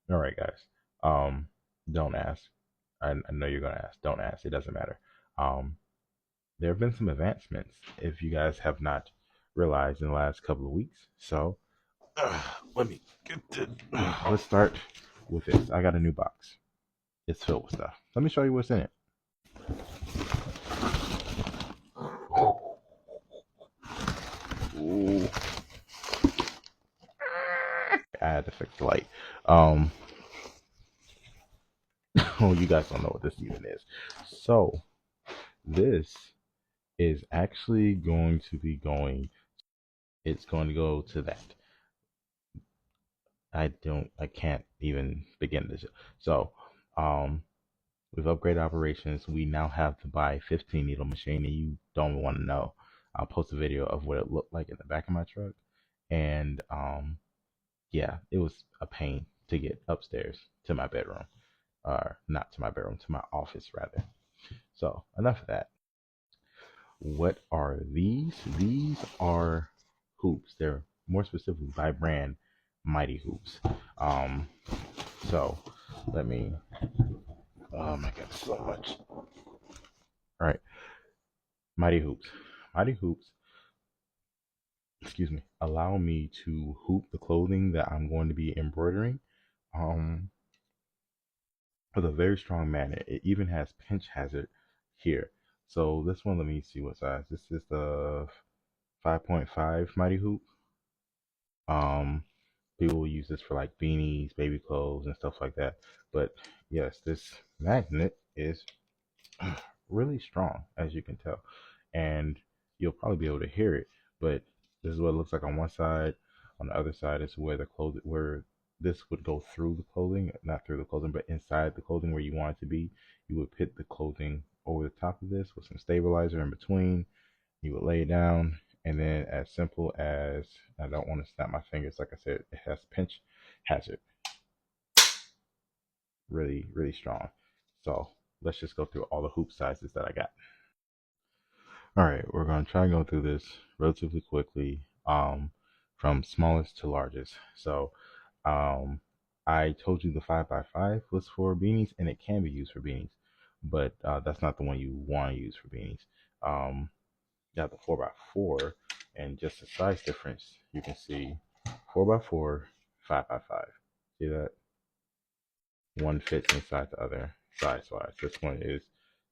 All right, guys. Don't ask. I know you're gonna ask. Don't ask. It doesn't matter. Um, there have been some advancements, if you guys have not realized, in the last couple of weeks. So, let me get this. Let's start with this. I got a new box. It's filled with stuff. Let me show you what's in it. Ooh, I had to fix the light. Um, oh, you guys don't know what this even is. So, this is actually going to be going. It's going to go to that. I can't even begin this. So, um, with upgrade operations, we now have to buy 15 needle machine, and you don't want to know. I'll post a video of what it looked like in the back of my truck, and yeah, it was a pain to get upstairs to my bedroom, or not to my bedroom, to my office rather. So enough of that. What are these? These are hoops. They're more specifically by brand Mighty Hoops. Um, so let me. Oh my god, so much. All right, Mighty Hoops. Mighty Hoops, excuse me, allow me to hoop the clothing that I'm going to be embroidering um, with a very strong magnet. It even has pinch hazard here. So this one, let me see what size. This is the 5.5 Mighty Hoop. Um, People will use this for like beanies, baby clothes, and stuff like that. But yes, this magnet is really strong, as you can tell, and you'll probably be able to hear it. But this is what it looks like on one side. On the other side is where the clothing, where this would go through the clothing, not through the clothing, but inside the clothing where you want it to be. You would put the clothing over the top of this with some stabilizer in between. You would lay it down, and then as simple as, I don't want to snap my fingers, like I said, it has pinch hazard, really, really strong. So let's just go through all the hoop sizes that I got. All right, we're going to try and go through this relatively quickly, from smallest to largest. So, um, I told you the 5x5 was for beanies, and it can be used for beanies, but that's not the one you want to use for beanies. Um, you have the 4x4, and just the size difference, you can see 4x4, 5x5. See that? One fits inside the other size wise. This one is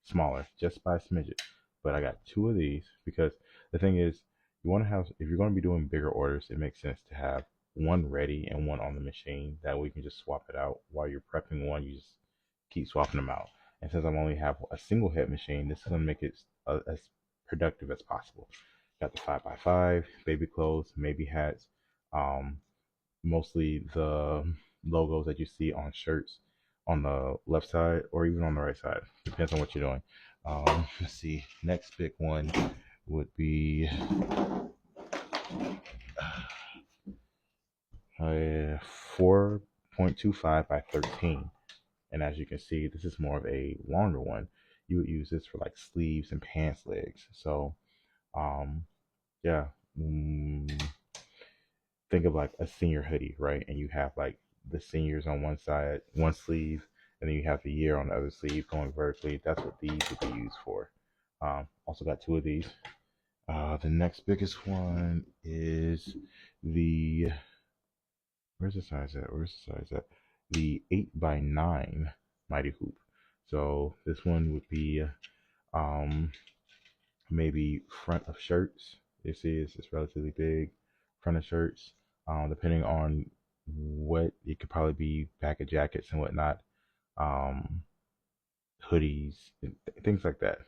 smaller just by a smidget. But I got two of these because the thing is, you want to have, if you're going to be doing bigger orders, it makes sense to have one ready and one on the machine. That way you can just swap it out while you're prepping one. You just keep swapping them out. And since I only have a single head machine, this is going to make it as productive as possible. Got the 5x5, baby clothes, maybe hats, um, mostly the logos that you see on shirts on the left side or even on the right side. Depends on what you're doing. Let's see. Next big one would be 4.25 by 13. And as you can see, this is more of a longer one. You would use this for like sleeves and pants legs. So, um, yeah. Think of like a senior hoodie, right? And you have like the seniors on one side, one sleeve, and then you have the year on the other sleeve going vertically. That's what these would be used for. Also got two of these. The next biggest one is the, where's the size at? Where's the size at? The 8x9 Mighty Hoop. So this one would be um, maybe front of shirts. You see, it's relatively big. Front of shirts, depending on what, it could probably be back of jackets and whatnot, um, hoodies, things like that.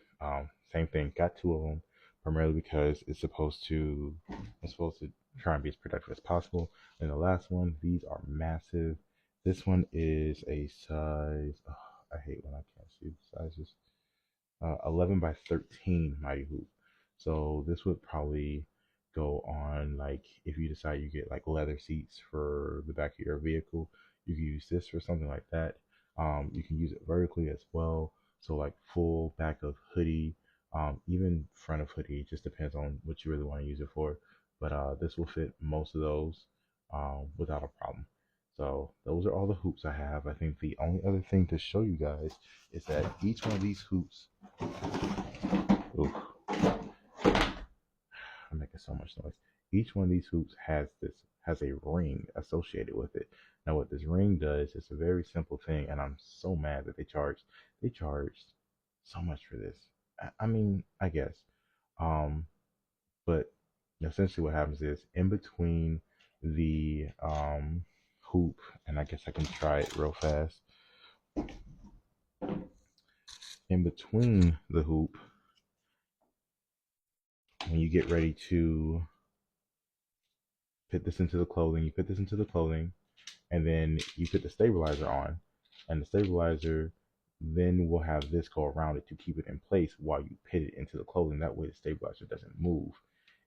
Same thing. Got two of them, primarily because it's supposed to try and be as productive as possible. And the last one, these are massive. This one is a size. Oh, I hate when I can't see the sizes. 11 by 13 Mighty Hoop. So this would probably go on, like, if you decide you get like leather seats for the back of your vehicle, you can use this for something like that. You can use it vertically as well. So like full back of hoodie, even front of hoodie. It just depends on what you really want to use it for. But this will fit most of those without a problem. So those are all the hoops I have. I think the only other thing to show you guys is that each one of these hoops, oof, I'm making so much noise. Each one of these hoops has a ring associated with it. Now what this ring does is a very simple thing, and I'm so mad that they charged so much for this. I mean, I guess. Um, but essentially what happens is in between the hoop, and I guess I can try it real fast. In between the hoop, when you get ready to put this into the clothing, you put this into the clothing, and then you put the stabilizer on, and the stabilizer then will have this go around it to keep it in place while you put it into the clothing. That way the stabilizer doesn't move.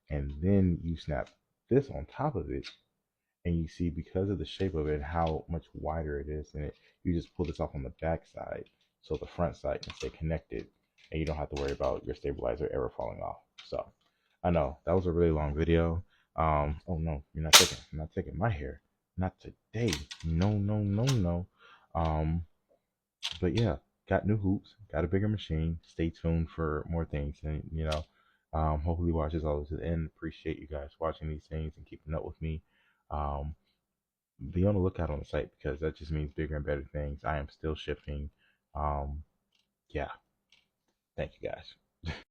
And then you snap this on top of it, and you see because of the shape of it how much wider it is, and you just pull this off on the back side so the front side can stay connected, and you don't have to worry about your stabilizer ever falling off. So I know that was a really long video. Oh no, I'm not taking my hair, not today. No, no, no, no. um but yeah, got new hoops, got a bigger machine. Stay tuned for more things, and hopefully watch this all to the end. Appreciate you guys watching these things and keeping up with me. um be on the lookout on the site because that just means bigger and better things. I am still shipping. Yeah, thank you guys.